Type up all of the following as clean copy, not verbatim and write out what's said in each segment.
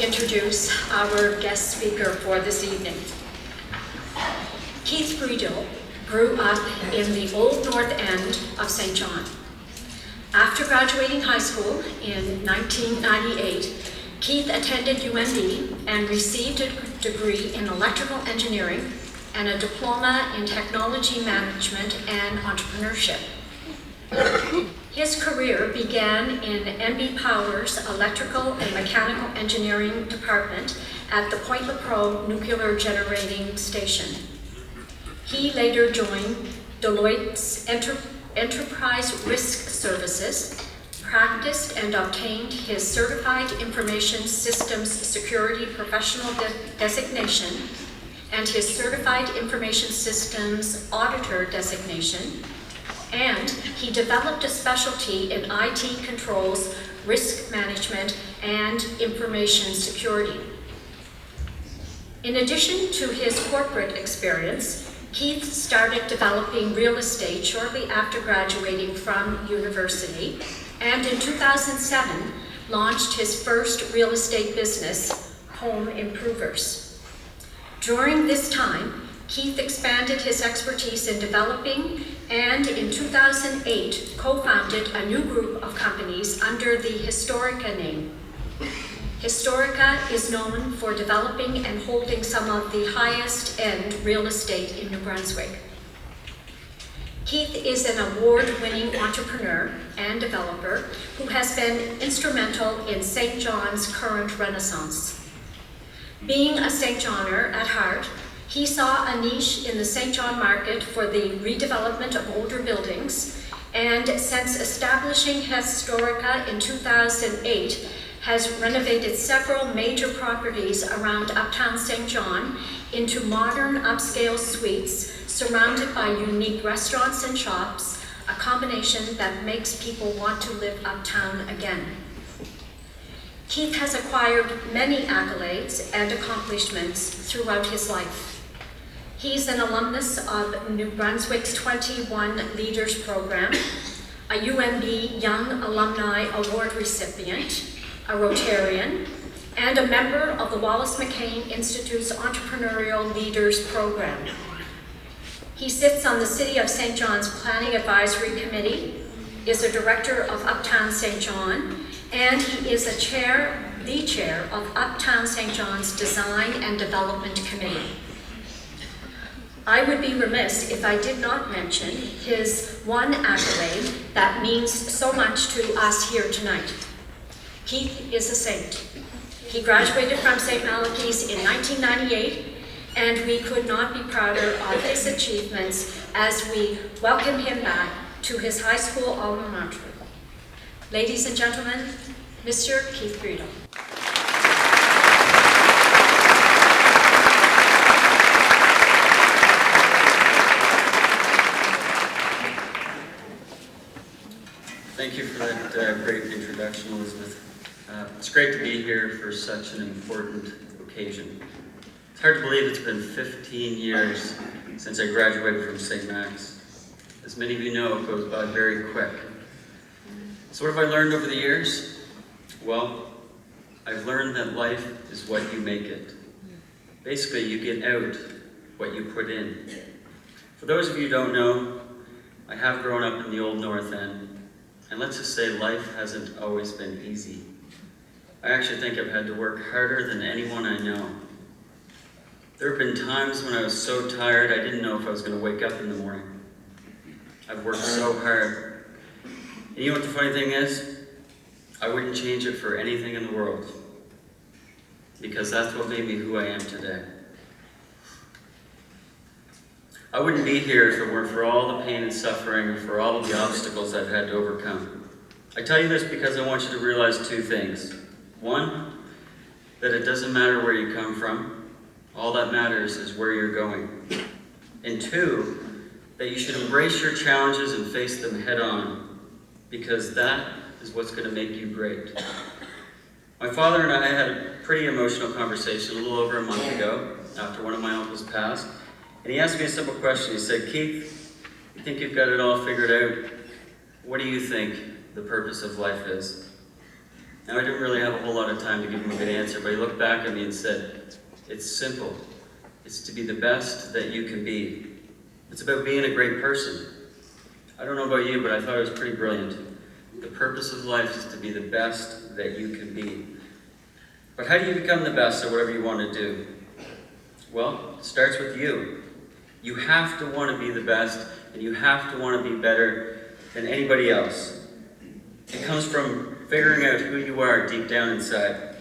Introduce our guest speaker for this evening. Keith Friedel grew up in the Old North End of St. John. After graduating high school in 1998, Keith attended UND and received a degree in electrical engineering and a diploma in technology management and entrepreneurship. His career began in NB Power's Electrical and Mechanical Engineering Department at the Point Lepreau Nuclear Generating Station. He later joined Deloitte's Enterprise Risk Services, practiced and obtained his Certified Information Systems Security Professional designation and his Certified Information Systems Auditor designation, and he developed a specialty in IT controls, risk management, and information security. In addition to his corporate experience, Keith started developing real estate shortly after graduating from university, and in 2007 launched his first real estate business, Home Improvers. During this time, Keith expanded his expertise in developing and in 2008 co-founded a new group of companies under the Historica name. Historica is known for developing and holding some of the highest end real estate in New Brunswick. Keith is an award-winning entrepreneur and developer who has been instrumental in St. John's current renaissance. Being a St. Johnner at heart, he saw a niche in the St. John market for the redevelopment of older buildings, and since establishing Historica in 2008, has renovated several major properties around Uptown St. John into modern upscale suites surrounded by unique restaurants and shops, a combination that makes people want to live uptown again. Keith has acquired many accolades and accomplishments throughout his life. He's an alumnus of New Brunswick's 21 Leaders Program, a UNB Young Alumni Award recipient, a Rotarian, and a member of the Wallace McCain Institute's Entrepreneurial Leaders Program. He sits on the City of St. John's Planning Advisory Committee, is a director of Uptown St. John, and he is the chair of Uptown St. John's Design and Development Committee. I would be remiss if I did not mention his one accolade that means so much to us here tonight. Keith is a saint. He graduated from St. Malachy's in 1998, and we could not be prouder of his achievements as we welcome him back to his high school alma mater. Ladies and gentlemen, Mr. Keith Brideau. Thank you for that great introduction, Elizabeth. It's great to be here for such an important occasion. It's hard to believe it's been 15 years since I graduated from St. Max. As many of you know, it goes by very quick. So what have I learned over the years? Well, I've learned that life is what you make it. Basically, you get out what you put in. For those of you who don't know, I have grown up in the Old North End. And let's just say life hasn't always been easy. I actually think I've had to work harder than anyone I know. There have been times when I was so tired I didn't know if I was going to wake up in the morning. I've worked so hard. And you know what the funny thing is? I wouldn't change it for anything in the world. Because that's what made me who I am today. I wouldn't be here if it weren't for all the pain and suffering, or for all of the obstacles I've had to overcome. I tell you this because I want you to realize two things. One, that it doesn't matter where you come from. All that matters is where you're going. And two, that you should embrace your challenges and face them head on, because that is what's going to make you great. My father and I had a pretty emotional conversation a little over a month ago after one of my uncles passed, and he asked me a simple question. He said, "Keith, you think you've got it all figured out? What do you think the purpose of life is?" Now, I didn't really have a whole lot of time to give him a good answer, but he looked back at me and said, "It's simple. It's to be the best that you can be. It's about being a great person." I don't know about you, but I thought it was pretty brilliant. The purpose of life is to be the best that you can be. But how do you become the best at whatever you want to do? Well, it starts with you. You have to want to be the best, and you have to want to be better than anybody else. It comes from figuring out who you are deep down inside.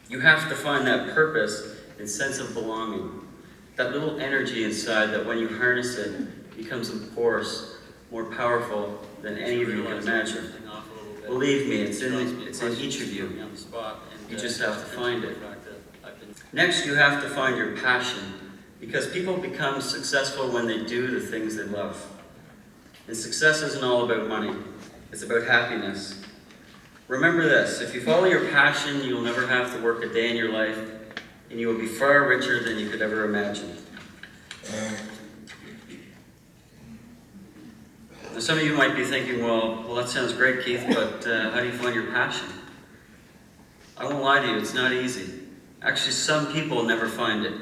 You have to find that purpose and sense of belonging. That little energy inside that when you harness it becomes a force more powerful than any of you can imagine. Believe me, it's in each of you. You just have to find it. Next, you have to find your passion, because people become successful when they do the things they love. And success isn't all about money. It's about happiness. Remember this, if you follow your passion, you'll never have to work a day in your life, and you will be far richer than you could ever imagine. Now, some of you might be thinking, well, that sounds great, Keith, but how do you find your passion? I won't lie to you, it's not easy. Actually, some people never find it.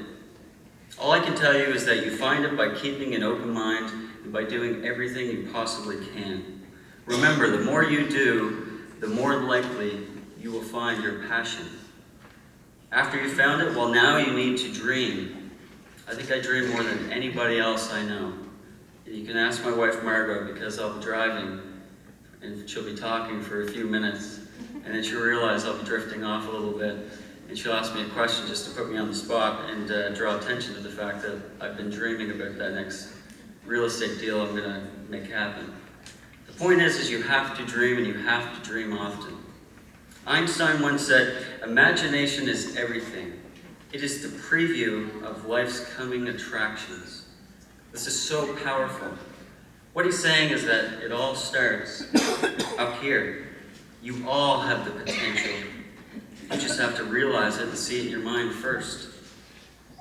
All I can tell you is that you find it by keeping an open mind and by doing everything you possibly can. Remember, the more you do, the more likely you will find your passion. After you found it, well, now you need to dream. I think I dream more than anybody else I know. And you can ask my wife, Margot, because I'll be driving, and she'll be talking for a few minutes, and then she'll realize I'll be drifting off a little bit, and she'll ask me a question just to put me on the spot and draw attention to the fact that I've been dreaming about that next real estate deal I'm going to make happen. The point is you have to dream, and you have to dream often. Einstein once said, "Imagination is everything. It is the preview of life's coming attractions." This is so powerful. What he's saying is that it all starts up here. You all have the potential. You just have to realize it and see it in your mind first.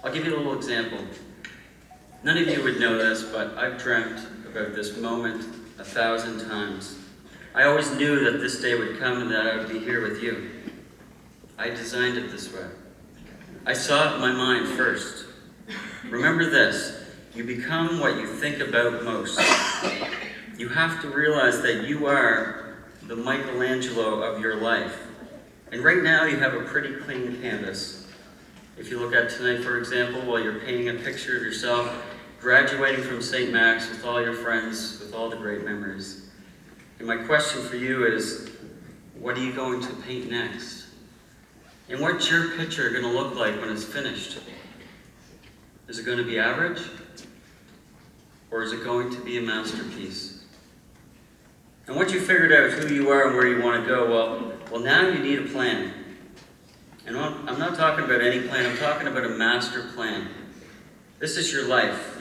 I'll give you a little example. None of you would know this, but I've dreamt about this moment 1,000 times. I always knew that this day would come and that I would be here with you. I designed it this way. I saw it in my mind first. Remember this, you become what you think about most. You have to realize that you are the Michelangelo of your life. And right now you have a pretty clean canvas. If you look at tonight, for example, while you're painting a picture of yourself graduating from St. Max with all your friends, with all the great memories. And my question for you is, what are you going to paint next? And what's your picture going to look like when it's finished? Is it going to be average? Or is it going to be a masterpiece? And once you figured out who you are and where you want to go, well, now you need a plan. And I'm not talking about any plan, I'm talking about a master plan. This is your life.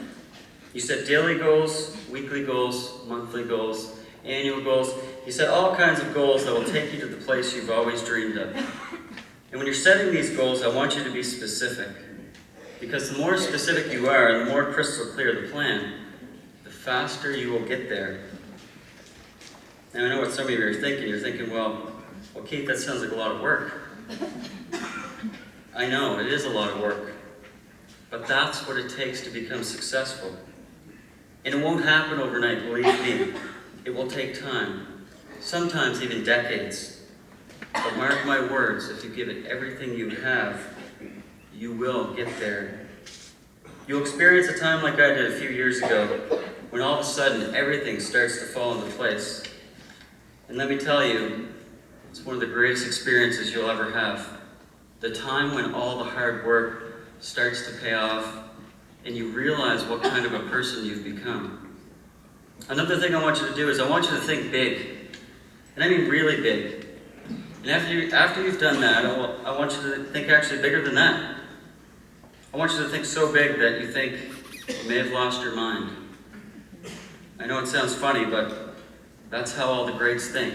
You set daily goals, weekly goals, monthly goals, annual goals. You set all kinds of goals that will take you to the place you've always dreamed of. And when you're setting these goals, I want you to be specific. Because the more specific you are, and the more crystal clear the plan, the faster you will get there. Now, I know what some of you are thinking. You're thinking, well, Keith, that sounds like a lot of work. I know, it is a lot of work. But that's what it takes to become successful. And it won't happen overnight, believe me. It will take time. Sometimes even decades. But mark my words, if you give it everything you have, you will get there. You'll experience a time like I did a few years ago, when all of a sudden everything starts to fall into place. And let me tell you, it's one of the greatest experiences you'll ever have. The time when all the hard work starts to pay off and you realize what kind of a person you've become. Another thing I want you to do is I want you to think big. And I mean really big. And after you've done that, I want you to think actually bigger than that. I want you to think so big that you think you may have lost your mind. I know it sounds funny, but that's how all the greats think.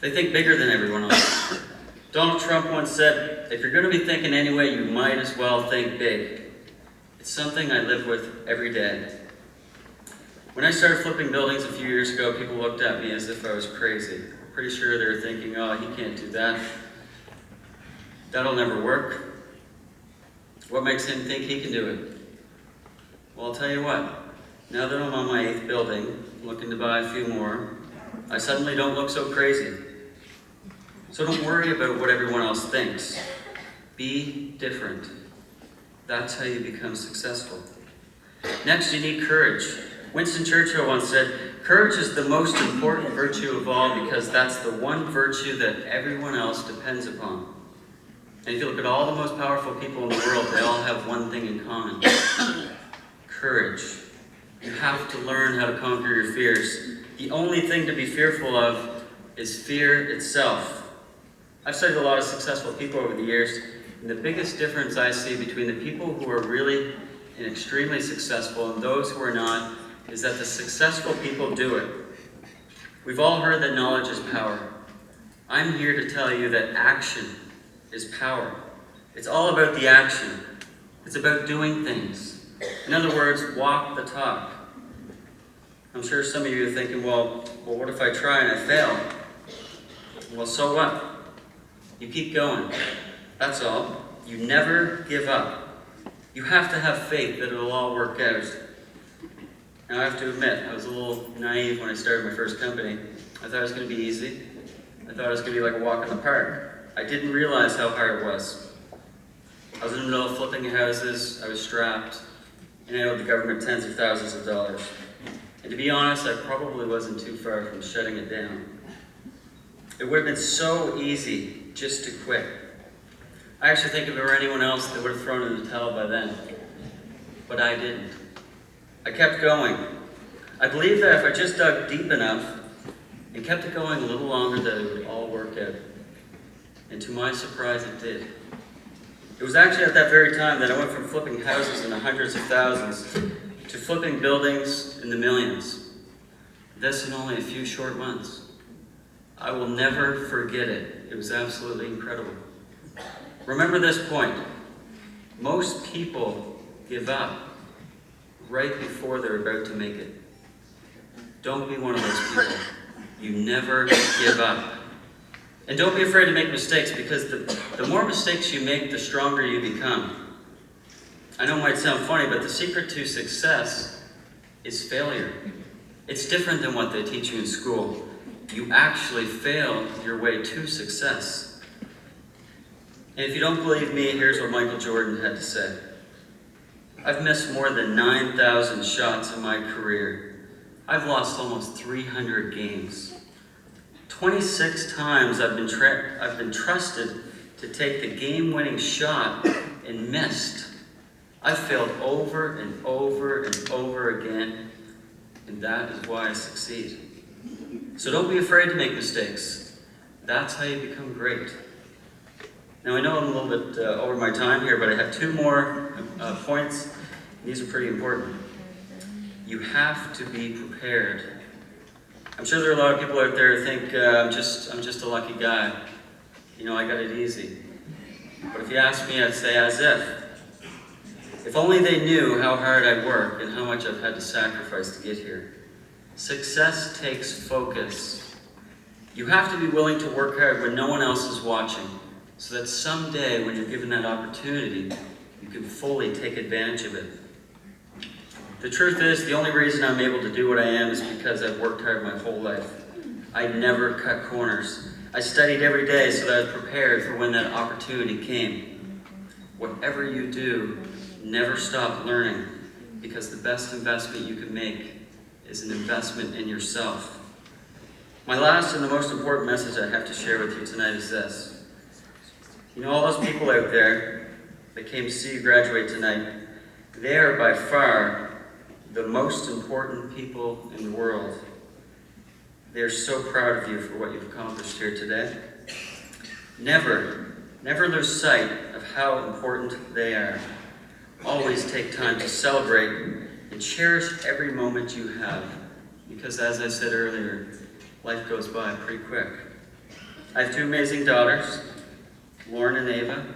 They think bigger than everyone else. Donald Trump once said, if you're going to be thinking anyway, you might as well think big. It's something I live with every day. When I started flipping buildings a few years ago, people looked at me as if I was crazy. Pretty sure they were thinking, oh, he can't do that. That'll never work. What makes him think he can do it? Well, I'll tell you what. Now that I'm on my 8th building, looking to buy a few more, I suddenly don't look so crazy. So don't worry about what everyone else thinks. Be different. That's how you become successful. Next, you need courage. Winston Churchill once said, courage is the most important virtue of all because that's the one virtue that everyone else depends upon. And if you look at all the most powerful people in the world, they all have one thing in common. Courage. You have to learn how to conquer your fears. The only thing to be fearful of is fear itself. I've studied a lot of successful people over the years, and the biggest difference I see between the people who are really and extremely successful and those who are not is that the successful people do it. We've all heard that knowledge is power. I'm here to tell you that action is power. It's all about the action. It's about doing things. In other words, walk the talk. I'm sure some of you are thinking, well, what if I try and I fail? Well, so what? You keep going. That's all. You never give up. You have to have faith that it'll all work out. Now, I have to admit, I was a little naive when I started my first company. I thought it was going to be easy. I thought it was going to be like a walk in the park. I didn't realize how hard it was. I was in the middle of flipping houses, I was strapped, and I owed the government tens of thousands of dollars. And to be honest, I probably wasn't too far from shutting it down. It would have been so easy just to quit. I actually think if it were anyone else, they would have thrown in the towel by then. But I didn't. I kept going. I believed that if I just dug deep enough and kept it going a little longer, that it would all work out. And to my surprise, it did. It was actually at that very time that I went from flipping houses in the hundreds of thousands to flipping buildings in the millions. This in only a few short months. I will never forget it. It was absolutely incredible. Remember this point. Most people give up right before they're about to make it. Don't be one of those people. You never give up. And don't be afraid to make mistakes, because the more mistakes you make, the stronger you become. I know it might sound funny, but the secret to success is failure. It's different than what they teach you in school. You actually fail your way to success. And if you don't believe me, here's what Michael Jordan had to say. I've missed more than 9,000 shots in my career. I've lost almost 300 games. 26 times I've been trusted to take the game-winning shot and missed. I've failed over and over and over again, and that is why I succeed. So don't be afraid to make mistakes. That's how you become great. Now I know I'm a little bit over my time here, but I have two more points. These are pretty important. You have to be prepared. I'm sure there are a lot of people out there who think I'm just a lucky guy. You know, I got it easy. But if you ask me, I'd say as if. If only they knew how hard I work and how much I've had to sacrifice to get here. Success takes focus. You have to be willing to work hard when no one else is watching, so that someday when you're given that opportunity, you can fully take advantage of it. The truth is, the only reason I'm able to do what I am is because I've worked hard my whole life. I never cut corners. I studied every day so that I was prepared for when that opportunity came. Whatever you do, never stop learning, because the best investment you can make is an investment in yourself. My last and the most important message I have to share with you tonight is this. You know, all those people out there that came to see you graduate tonight, They are by far the most important people in the world. They're so proud of you for what you've accomplished here today. Never lose sight of how important they are. Always take time to celebrate and cherish every moment you have, because as I said earlier, life goes by pretty quick. I have 2 amazing daughters, Lauren and Ava,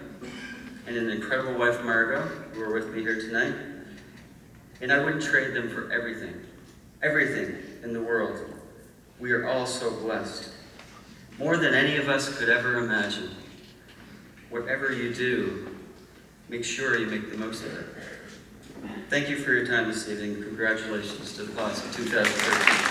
and an incredible wife, Margot, who are with me here tonight. And I wouldn't trade them for everything in the world. We are all so blessed, more than any of us could ever imagine. Whatever you do, make sure you make the most of it. Thank you for your time this evening. Congratulations to the class of 2013.